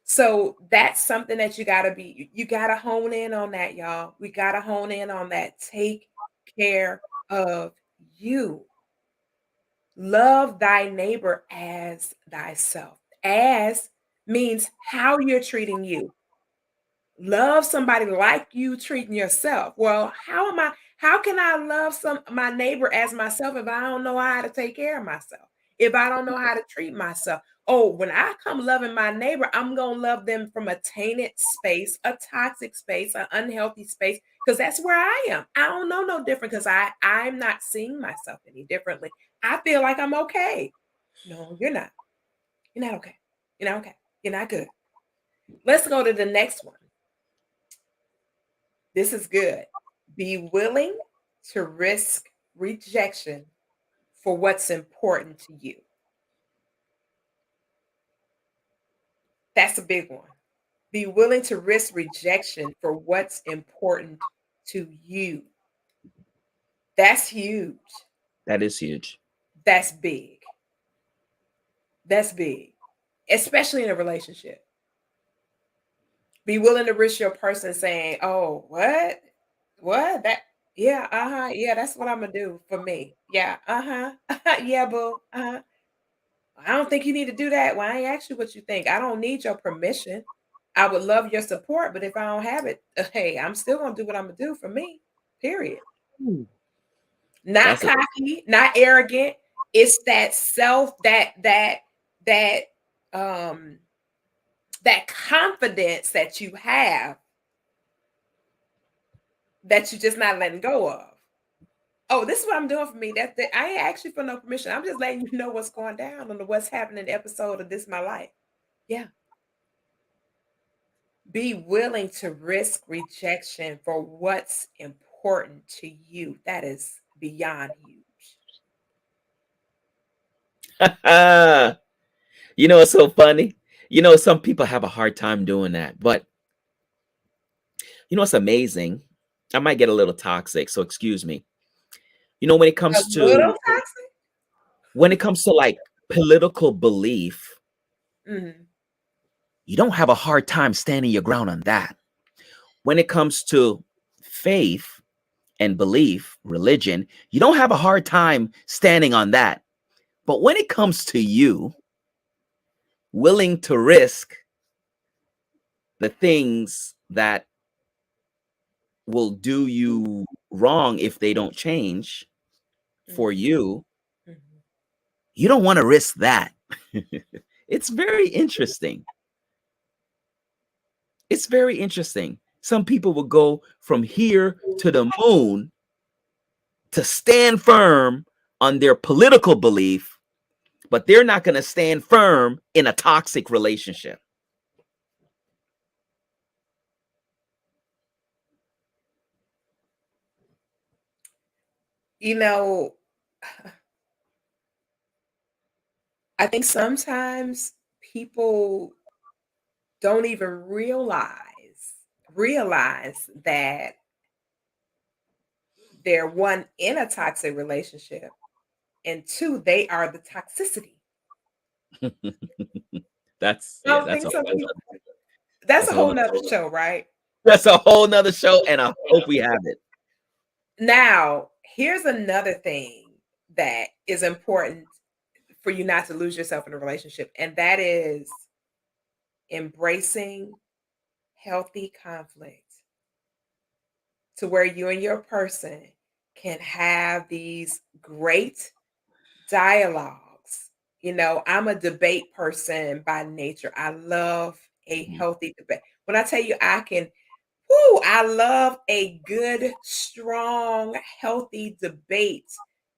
So that's something that you gotta hone in on that, y'all. We gotta hone in on that. Take care of you. Love thy neighbor as thyself. As means how you're treating you. Love somebody like you treating yourself. Well, how can I love my neighbor as myself if I don't know how to take care of myself? If I don't know how to treat myself? Oh, when I come loving my neighbor, I'm going to love them from a tainted space, a toxic space, an unhealthy space, because that's where I am. I don't know no different because I'm not seeing myself any differently. I feel like I'm okay. No, you're not. You're not okay. You're not okay. You're not good. Let's go to the next one. This is good. Be willing to risk rejection for what's important to you. That's a big one. Be willing to risk rejection for what's important to you. That's huge. That is huge. That's big. That's big, especially in a relationship. Be willing to risk your person saying, "Oh, what? What? That? Yeah, uh-huh. Yeah, that's what I'm gonna do for me. Yeah, uh-huh. Yeah, boo. Uh-huh. I don't think you need to do that. Well, I ain't asked you what you think. I don't need your permission. I would love your support, but if I don't have it, hey, I'm still gonna do what I'm gonna do for me. Period. Ooh. Not That's a cocky, not arrogant. It's that that um that confidence that you have that you're just not letting go of. Oh, this is what I'm doing for me. That I ain't asked you for no permission. I'm just letting you know what's going down and what's happening episode of This My Life. Yeah. Be willing to risk rejection for what's important to you. That is beyond huge. it's so funny. Some people have a hard time doing that, but it's amazing. I might get a little toxic, so excuse me. When it A comes little to toxic? like political belief, Mhm, you don't have a hard time standing your ground on that. When it comes to faith and belief, religion, you don't have a hard time standing on that. But when it comes to you willing to risk the things that will do you wrong if they don't change for mhm, you, mhm. you don't want to risk that. It's very interesting. It's very interesting. Some people will go from here to the moon to stand firm on their political belief, but they're not going to stand firm in a toxic relationship. You know, I think sometimes people don't even realize that they're one in a toxic relationship, and two, they are the toxicity. That's I yeah, don't think some people. That's that's a a whole whole nother, nother show, right? that's a whole nother show, and I hope we have it. Now, here's another thing that is important for you not to lose yourself in a relationship, and that is embracing healthy conflict to where you and your person can have these great dialogues. I'm a debate person by nature. I love a Mhm. healthy debate. When I tell you I love a good, strong, healthy debate,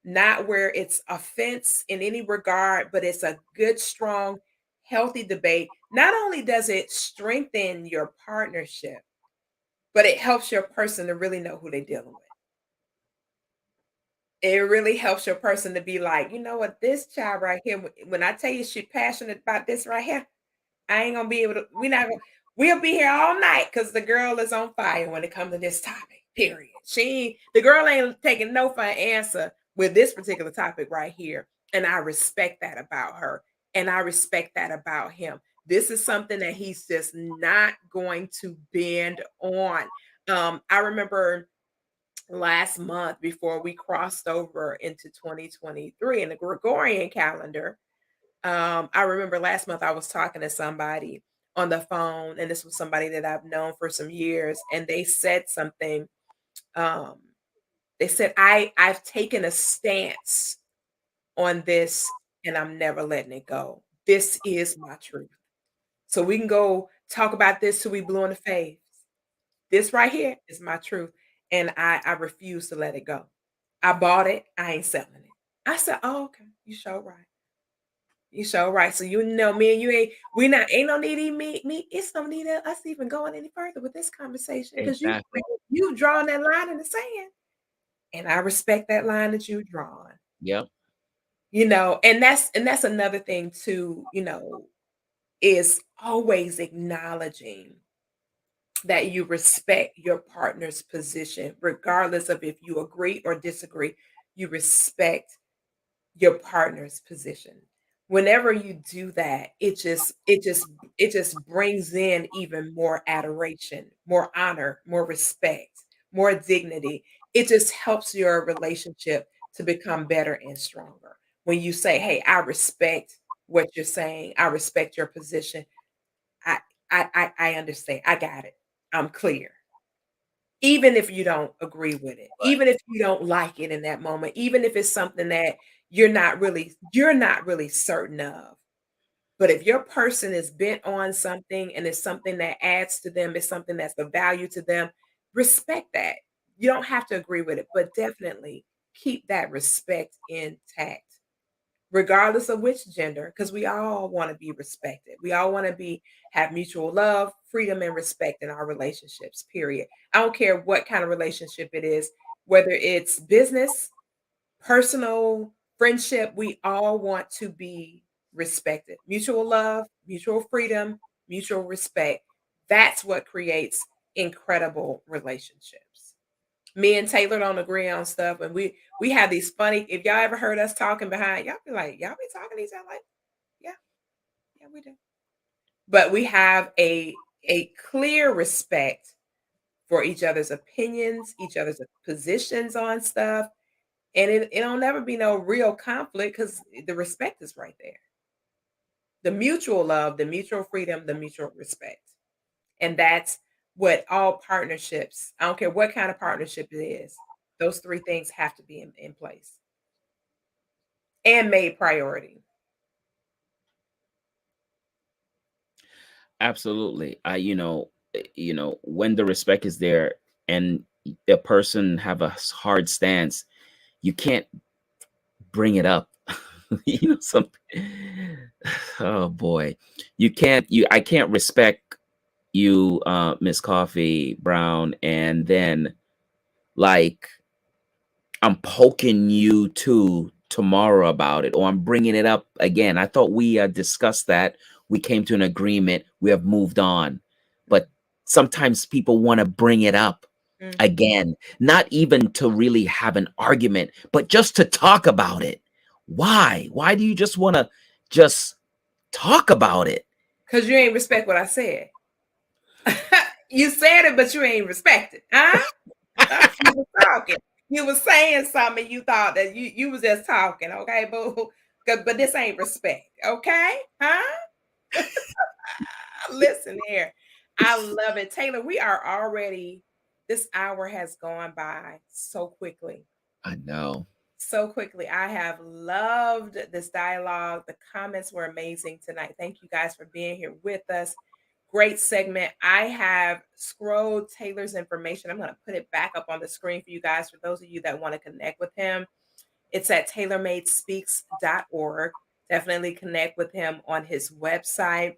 not where it's offense in any regard, but it's a good, strong, healthy debate. Not only does it strengthen your partnership, but it helps your person to really know who they're dealing with. It really helps your person to be like, you know what, this child right here, when I tell you she's passionate about this right here, I ain't gonna be able to. We'll be here all night because the girl is on fire when it comes to this topic. Period. The girl ain't taking no for an answer with this particular topic right here. And I respect that about her. And I respect that about him. This is something that he's just not going to bend on. I remember last month before we crossed over into 2023 in the Gregorian calendar. I remember last month I was talking to somebody on the phone, and this was somebody that I've known for some years, and they said something. Um, they said, I've taken a stance on this and I'm never letting it go. This is my truth. So we can go talk about this till we blue in the face. This right here is my truth. And I refuse to let it go. I bought it, I ain't selling it. I said, oh, okay, you sure right. You sure right. So you know me and you ain't no need me. It's no need of us even going any further with this conversation because Exactly. you drawing that line in the sand. And I respect that line that you drawn. Yep. And that's another thing too, is always acknowledging that you respect your partner's position, regardless of if you agree or disagree. You respect your partner's position. Whenever you do that, it just brings in even more adoration, more honor, more respect, more dignity. It just helps your relationship to become better and stronger. When you say, "Hey, I respect what you're saying. I respect your position. I I understand. I got it. I'm clear." Even if you don't agree with it, Right. even if you don't like it in that moment, even if it's something that you're not really certain of. But if your person is bent on something and it's something that adds to them, it's something that's of value to them, respect that. You don't have to agree with it, but definitely keep that respect intact regardless of which gender, because we all want to be respected. We all want to have mutual love, freedom, and respect in our relationships, period. I don't care what kind of relationship it is, whether it's business, personal, friendship, we all want to be respected. Mutual love, mutual freedom, mutual respect. That's what creates incredible relationships. Me and Taylor don't agree on stuff, and we have these funny. If y'all ever heard us talking behind, y'all be like, y'all be talking to each other like, yeah, yeah, we do. But we have a clear respect for each other's opinions, each other's positions on stuff, and it'll never be no real conflict because the respect is right there. The mutual love, the mutual freedom, the mutual respect. And that's what all partnerships, I don't care what kind of partnership it is, those three things have to be in place and made priority. Absolutely. When the respect is there and a person have a hard stance, you can't bring it up. Something. Oh boy, you can't. I can't respect you, Miss Coffee Brown, and then like I'm poking you too tomorrow about it, or I'm bringing it up again. I thought we discussed that. We came to an agreement. We have moved on. But sometimes people want to bring it up Mhm. again, not even to really have an argument, but just to talk about it. Why? Why do you just want to just talk about it? Cause you ain't respect what I said. You said it, but you ain't respect it, huh? You was talking. You was saying something. You thought that you was just talking, okay, boo. But this ain't respect, okay, huh? Listen here, I love it, Taylor. We are already. This hour has gone by so quickly. I know. So quickly. I have loved this dialogue. The comments were amazing tonight. Thank you guys for being here with us. Great segment. I have scrolled Taylor's information. I'm going to put it back up on the screen for you guys, for those of you that want to connect with him. It's at tailormadespeaks.org. Definitely connect with him on his website.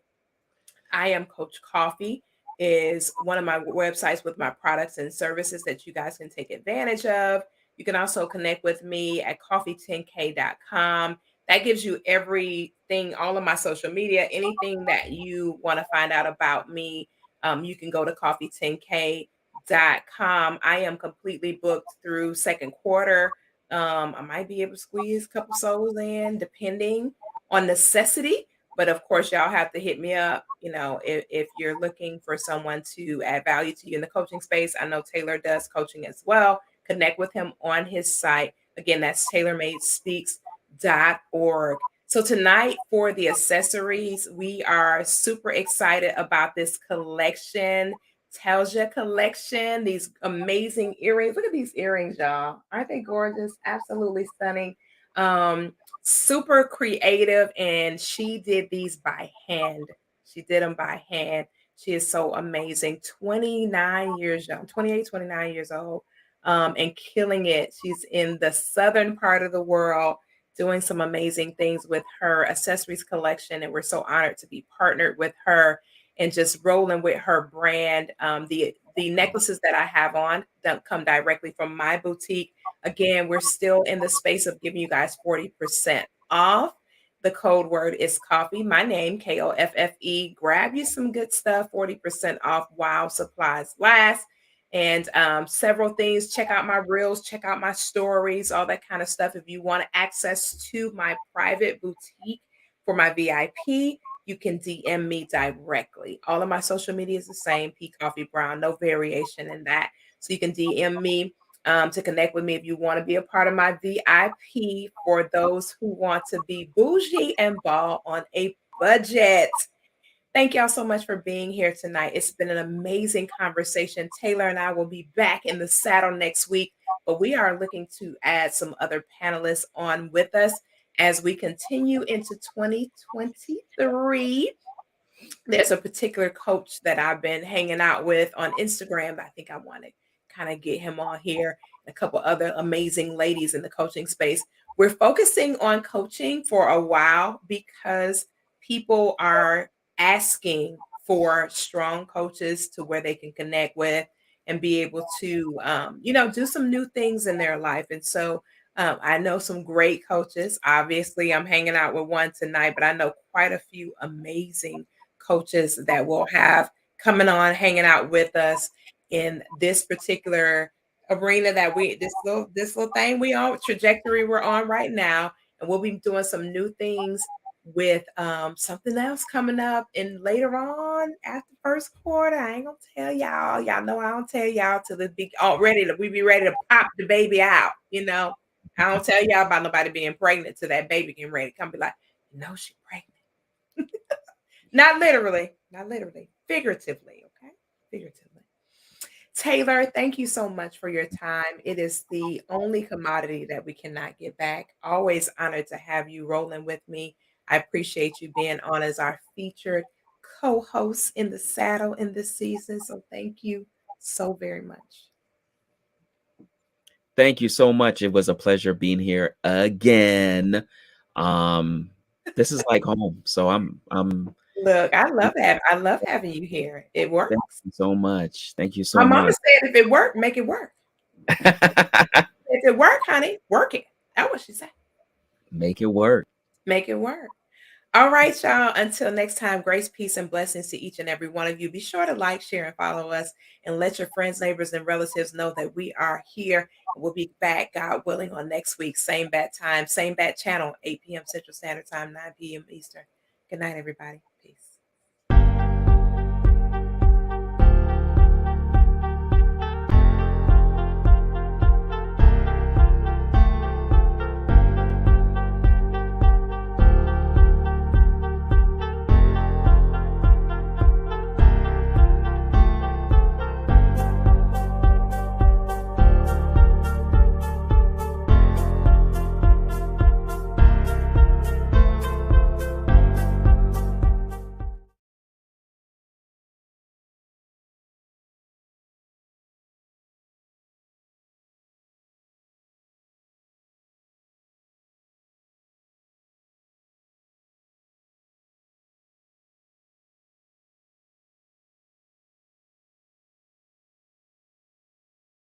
I am Coach Koffe is one of my websites with my products and services that you guys can take advantage of. You can also connect with me at coffee10k.com. That gives you everything, all of my social media, anything that you want to find out about me. You can go to coffee10k.com. I am completely booked through second quarter. I might be able to squeeze a couple souls in, depending on necessity. But of course, y'all have to hit me up, if you're looking for someone to add value to you in the coaching space. I know Taylor does coaching as well. Connect with him on his site. Again, that's tailormadespeaks.org. So tonight for the accessories, we are super excited about this collection. Telja collection, these amazing earrings. Look at these earrings, y'all. Aren't they gorgeous? Absolutely stunning. Super creative, and she did these by hand. She did them by hand. She is so amazing. 29 years young, 28, 29 years old, and killing it. She's in the southern part of the world doing some amazing things with her accessories collection, and we're so honored to be partnered with her and just rolling with her brand. The necklaces that I have on don't come directly from my boutique. Again, we're still in the space of giving you guys 40% off. The code word is coffee. My name, Koffe. Grab you some good stuff, 40% off while supplies last. And several things. Check out my reels, check out my stories, all that kind of stuff. If you want access to my private boutique for my VIP, you can DM me directly. All of my social media is the same, P Coffee Brown, no variation in that. So you can DM me to connect with me if you want to be a part of my VIP for those who want to be bougie and ball on a budget. Thank y'all so much for being here tonight. It's been an amazing conversation. Taylor and I will be back in the saddle next week, but we are looking to add some other panelists on with us as we continue into 2023. There's a particular coach that I've been hanging out with on Instagram that I think I want to kind of get him on here, and a couple other amazing ladies in the coaching space. We're focusing on coaching for a while because people are asking for strong coaches to where they can connect with and be able to, do some new things in their life. And so I know some great coaches. Obviously, I'm hanging out with one tonight, but I know quite a few amazing coaches that we'll have coming on, hanging out with us in this particular arena that this little thing we on trajectory we're on right now. And we'll be doing some new things with something else coming up and later on after first quarter. I ain't gonna tell y'all. Y'all know I don't tell y'all till it be all ready to we be ready to pop the baby out. I don't tell y'all about nobody being pregnant till that baby getting ready to come be like, she pregnant. Not literally, figuratively, okay? Figuratively. Taylor, thank you so much for your time. It is the only commodity that we cannot get back. Always honored to have you rolling with me. I appreciate you being on as our featured co-host in the saddle in this season. So thank you so very much. Thank you so much. It was a pleasure being here again. Um, this is like home. So I'm Look, I love having you here. It thank works. you so much. Thank you My so mama much. said if it worked, make it work. if it work, honey, work it. That's what she said. Make it work. Make it work. All right, y'all. Until next time, grace, peace, and blessings to each and every one of you. Be sure to like, share, and follow us, and let your friends, neighbors, and relatives know that we are here. We'll be back, God willing, on next week. Same bat time, same bat channel, 8 p.m. Central Standard Time, 9 p.m. Eastern. Good night, everybody.